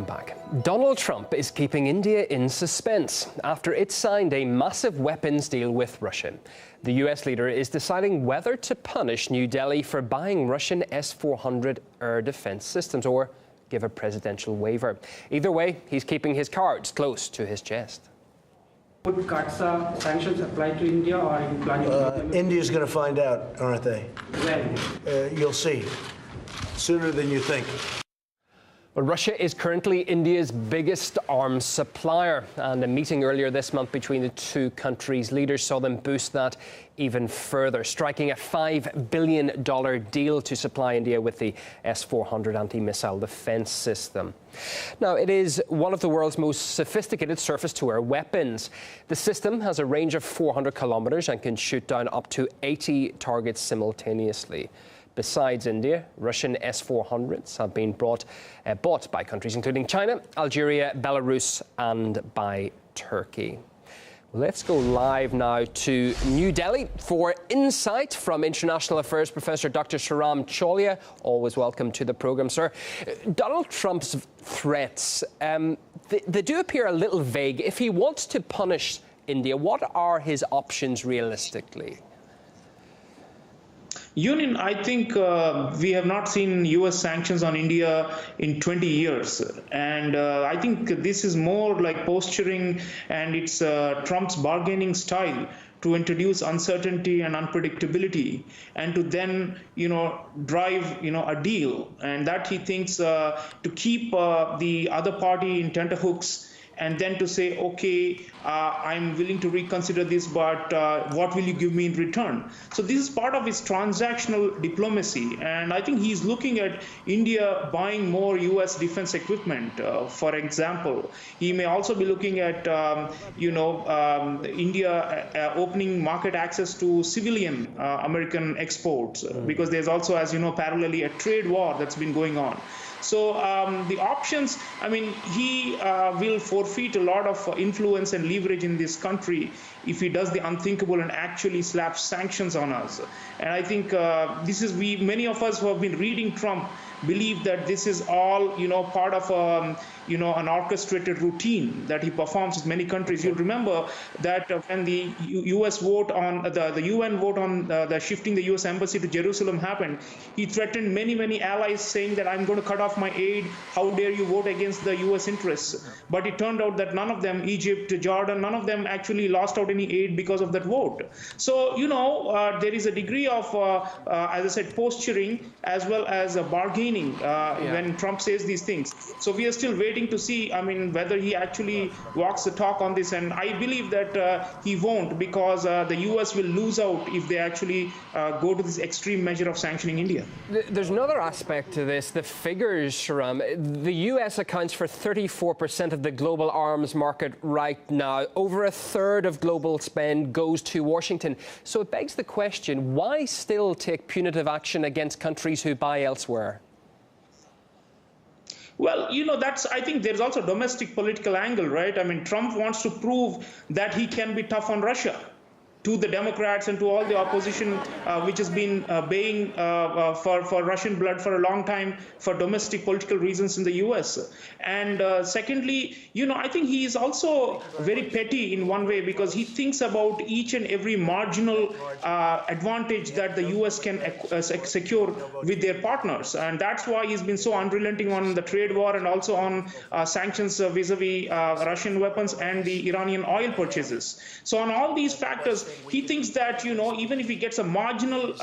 Back. Donald Trump is keeping India in suspense after it signed a massive weapons deal with Russia. The US leader is deciding whether to punish New Delhi for buying Russian S-400 air defense systems or give a presidential waiver. Either way, he's keeping his cards close to his chest. Would CAATSA sanctions apply to India, or are you planning India's going to find out, aren't they? when? You'll see. Sooner than you think. Well, Russia is currently India's biggest arms supplier, and a meeting earlier this month between the two countries' leaders saw them boost that even further, striking a $5 billion deal to supply India with the S-400 anti-missile defense system. Now, it is one of the world's most sophisticated surface-to-air weapons. The system has a range of 400 kilometers and can shoot down up to 80 targets simultaneously. Besides India, Russian S-400s have been bought by countries including China, Algeria, Belarus and by Turkey. Let's go live now to New Delhi for insight from International Affairs Professor Dr. Sreeram Chaulia. Always welcome to the programme, sir. Donald Trump's threats, they do appear a little vague. If he wants to punish India, what are his options realistically? Union, I think we have not seen U.S. sanctions on India in 20 years. And I think this is more like posturing, and it's Trump's bargaining style to introduce uncertainty and unpredictability, and to then, drive, a deal. And that he thinks to keep the other party in tenterhooks, and then to say, okay, I'm willing to reconsider this, but what will you give me in return? So this is part of his transactional diplomacy. And I think he's looking at India buying more US defense equipment, for example. He may also be looking at, India opening market access to civilian American exports, because there's also, as you know, parallelly a trade war that's been going on. So the options, he will forfeit a lot of influence and leverage in this country if he does the unthinkable and actually slaps sanctions on us. And I think many of us who have been reading Trump believe that this is all, part of an orchestrated routine that he performs with many countries. You'll remember that when the U.S. vote on the UN vote on the shifting the U.S. embassy to Jerusalem happened, he threatened many allies, saying that I'm going to cut off my aid. How dare you vote against the U.S. interests? But it turned out that none of them, Egypt, Jordan, none of them actually lost out any aid because of that vote. So, there is a degree of, as I said, posturing as well as bargaining when Trump says these things. So we are still waiting to see, whether he actually walks the talk on this. And I believe that he won't, because the U.S. will lose out if they actually go to this extreme measure of sanctioning India. There's another aspect to this, the figures, Sreeram. The U.S. accounts for 34% of the global arms market right now. Over a third of global spend goes to Washington. So it begs the question, why still take punitive action against countries who buy elsewhere? Well, I think there's also a domestic political angle, right? Trump wants to prove that he can be tough on Russia, to the Democrats and to all the opposition, which has been baying for Russian blood for a long time for domestic political reasons in the U.S. And secondly, I think he is also very petty in one way, because he thinks about each and every marginal advantage that the U.S. can secure with their partners. And that's why he's been so unrelenting on the trade war and also on sanctions vis-a-vis Russian weapons and the Iranian oil purchases. So on all these factors, he thinks that, even if he gets a marginal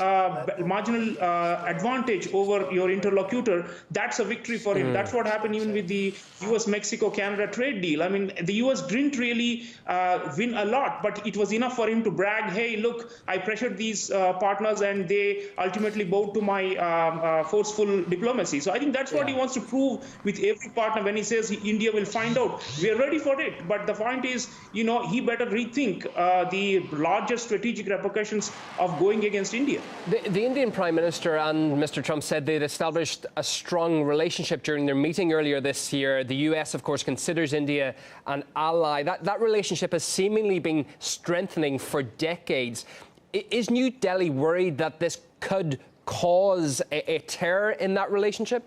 advantage over your interlocutor, that's a victory for him. That's what happened even with the US-Mexico-Canada trade deal. The US didn't really win a lot, but it was enough for him to brag, hey, look, I pressured these partners and they ultimately bowed to my forceful diplomacy. So I think that's what he wants to prove with every partner when he says India will find out. We are ready for it. But the point is, he better rethink the larger strategic repercussions of going against India. The Indian Prime Minister and Mr. Trump said they'd established a strong relationship during their meeting earlier this year. The US, of course, considers India an ally. That relationship has seemingly been strengthening for decades. Is New Delhi worried that this could cause a tear in that relationship?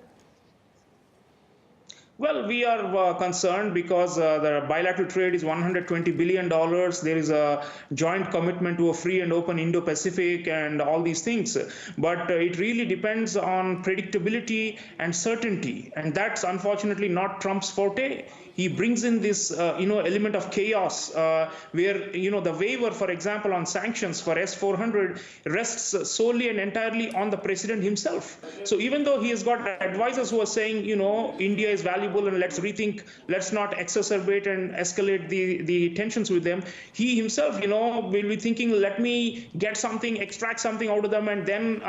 Well, we are concerned because the bilateral trade is $120 billion. There is a joint commitment to a free and open Indo-Pacific and all these things. But it really depends on predictability and certainty. And that's unfortunately not Trump's forte. He brings in this, element of chaos where, the waiver, for example, on sanctions for S-400 rests solely and entirely on the president himself. So even though he has got advisors who are saying, India is valuable and let's rethink, let's not exacerbate and escalate the tensions with them, he himself, will be thinking, let me get something, extract something out of them and then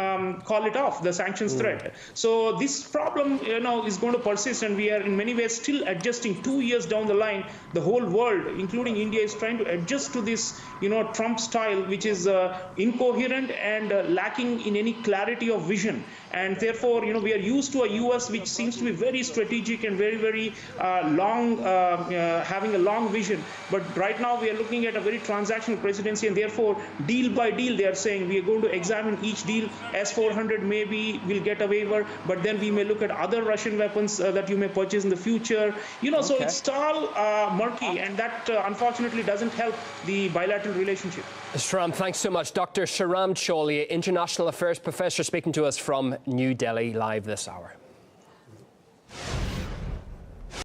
call it off, the sanctions threat. So this problem, is going to persist, and we are in many ways still adjusting. 2 years down the line, the whole world, including India, is trying to adjust to this, Trump style, which is incoherent and lacking in any clarity of vision. And therefore, we are used to a U.S. which seems to be very strategic and very, very long, having a long vision. But right now, we are looking at a very transactional presidency, and therefore, deal by deal, they are saying we are going to examine each deal. S-400 maybe will get a waiver, but then we may look at other Russian weapons that you may purchase in the future. So it's all murky, and that unfortunately doesn't help the bilateral relationship. Sreeram, thanks so much. Dr. Sreeram Chaulia, International Affairs Professor, speaking to us from New Delhi live this hour.